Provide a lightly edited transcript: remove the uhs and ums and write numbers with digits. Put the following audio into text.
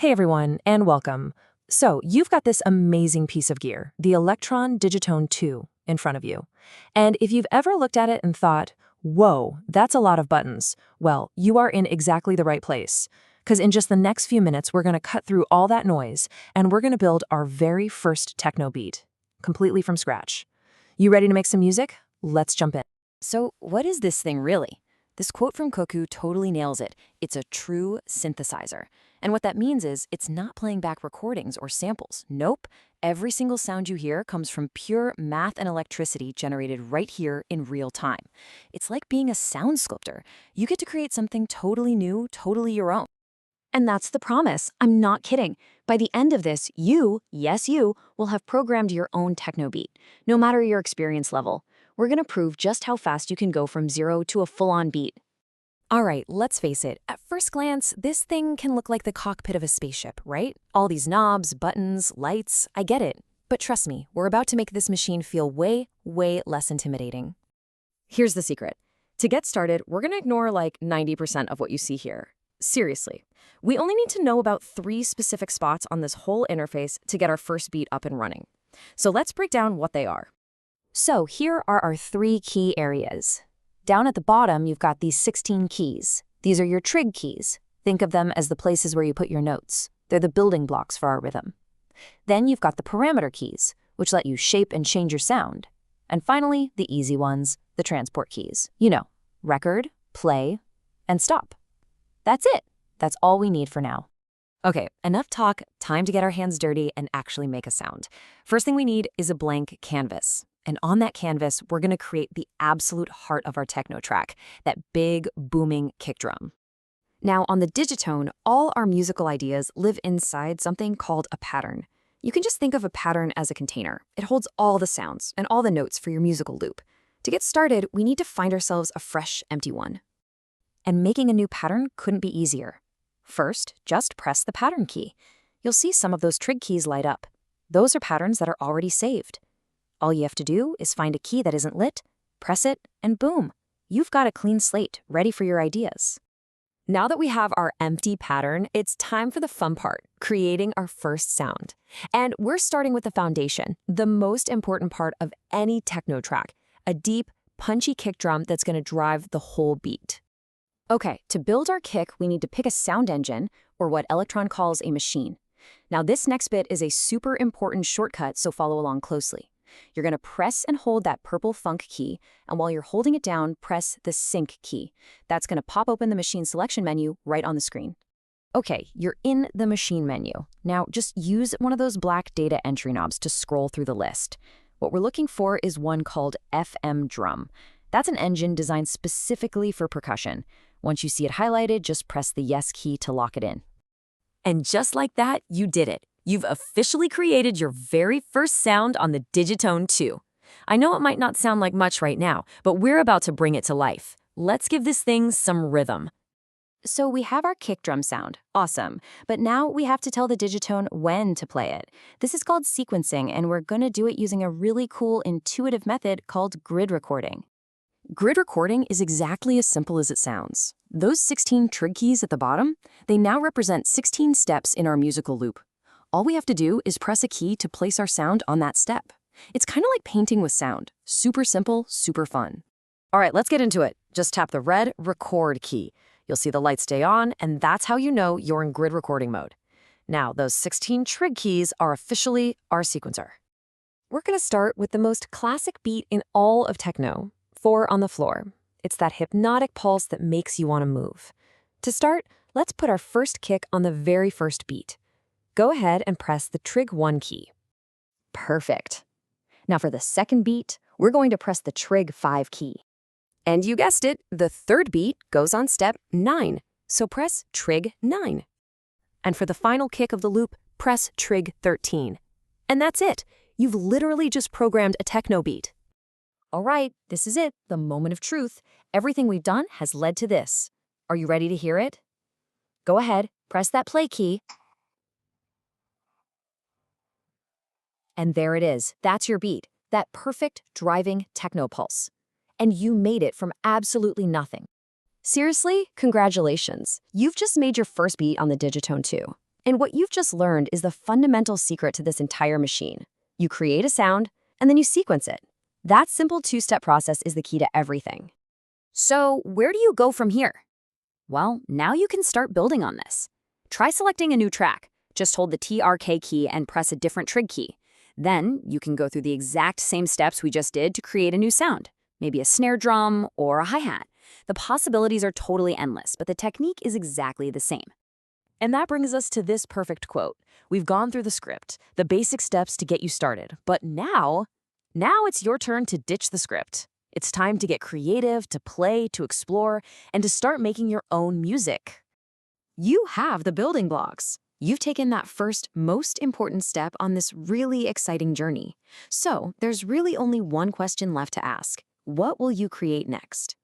Hey everyone, and welcome. So, you've got this amazing piece of gear, the Elektron Digitone II, in front of you. And if you've ever looked at it and thought, whoa, that's a lot of buttons, well, you are in exactly the right place. Because in just the next few minutes, we're going to cut through all that noise, and we're going to build our very first techno beat, completely from scratch. You ready to make some music? Let's jump in. So what is this thing really? This quote from Koku totally nails it. It's a true synthesizer. And what that means is it's not playing back recordings or samples. Nope. Every single sound you hear comes from pure math and electricity generated right here in real time. It's like being a sound sculptor. You get to create something totally new, totally your own. And that's the promise. I'm not kidding. By the end of this, you, yes you, will have programmed your own techno beat, no matter your experience level. We're going to prove just how fast you can go from zero to a full-on beat. All right, let's face it. At first glance, this thing can look like the cockpit of a spaceship, right? All these knobs, buttons, lights, I get it. But trust me, we're about to make this machine feel way, way less intimidating. Here's the secret. To get started, we're going to ignore like 90% of what you see here. Seriously, we only need to know about 3 specific spots on this whole interface to get our first beat up and running. So let's break down what they are. So here are our 3 key areas. Down at the bottom, you've got these 16 keys. These are your trig keys. Think of them as the places where you put your notes. They're the building blocks for our rhythm. Then you've got the parameter keys, which let you shape and change your sound. And finally, the easy ones, the transport keys. You know, record, play, and stop. That's it. That's all we need for now. Okay, enough talk, time to get our hands dirty and actually make a sound. First thing we need is a blank canvas. And on that canvas, we're going to create the absolute heart of our techno track, that big, booming kick drum. Now, on the Digitone, all our musical ideas live inside something called a pattern. You can just think of a pattern as a container. It holds all the sounds and all the notes for your musical loop. To get started, we need to find ourselves a fresh, empty one. And making a new pattern couldn't be easier. First, just press the pattern key. You'll see some of those trig keys light up. Those are patterns that are already saved. All you have to do is find a key that isn't lit, press it, and boom, you've got a clean slate ready for your ideas. Now that we have our empty pattern, it's time for the fun part, creating our first sound. And we're starting with the foundation, the most important part of any techno track, a deep, punchy kick drum that's going to drive the whole beat. Okay, to build our kick, we need to pick a sound engine, or what Elektron calls a machine. Now this next bit is a super important shortcut, so follow along closely. You're going to press and hold that purple funk key, and while you're holding it down, press the sync key. That's going to pop open the machine selection menu right on the screen. Okay, you're in the machine menu. Now just use one of those black data entry knobs to scroll through the list. What we're looking for is one called FM Drum. That's an engine designed specifically for percussion. Once you see it highlighted, just press the yes key to lock it in. And just like that, you did it. You've officially created your very first sound on the Digitone II. I know it might not sound like much right now, but we're about to bring it to life. Let's give this thing some rhythm. So we have our kick drum sound. Awesome. But now we have to tell the Digitone when to play it. This is called sequencing, and we're going to do it using a really cool, intuitive method called grid recording. Grid recording is exactly as simple as it sounds. Those 16 trig keys at the bottom, they now represent 16 steps in our musical loop. All we have to do is press a key to place our sound on that step. It's kind of like painting with sound. Super simple, super fun. All right, let's get into it. Just tap the red record key. You'll see the light stay on, and that's how you know you're in grid recording mode. Now, those 16 trig keys are officially our sequencer. We're going to start with the most classic beat in all of techno, 4 on the floor. It's that hypnotic pulse that makes you want to move. To start, let's put our first kick on the very first beat. Go ahead and press the trig 1 key. Perfect. Now for the second beat, we're going to press the trig 5 key. And you guessed it, the third beat goes on step 9, so press trig 9. And for the final kick of the loop, press trig 13. And that's it. You've literally just programmed a techno beat. All right, this is it, the moment of truth. Everything we've done has led to this. Are you ready to hear it? Go ahead, press that play key. And there it is. That's your beat, that perfect driving techno pulse. And you made it from absolutely nothing. Seriously, congratulations. You've just made your first beat on the Digitone II. And what you've just learned is the fundamental secret to this entire machine. You create a sound, and then you sequence it. That simple two-step process is the key to everything. So, where do you go from here? Well, now you can start building on this. Try selecting a new track. Just hold the TRK key and press a different trig key. Then, you can go through the exact same steps we just did to create a new sound, maybe a snare drum or a hi-hat. The possibilities are totally endless, but the technique is exactly the same. And that brings us to this perfect quote. We've gone through the script, the basic steps to get you started, but now it's your turn to ditch the script. It's time to get creative, to play, to explore, and to start making your own music. You have the building blocks. You've taken that first, most important step on this really exciting journey. So, there's really only one question left to ask. What will you create next?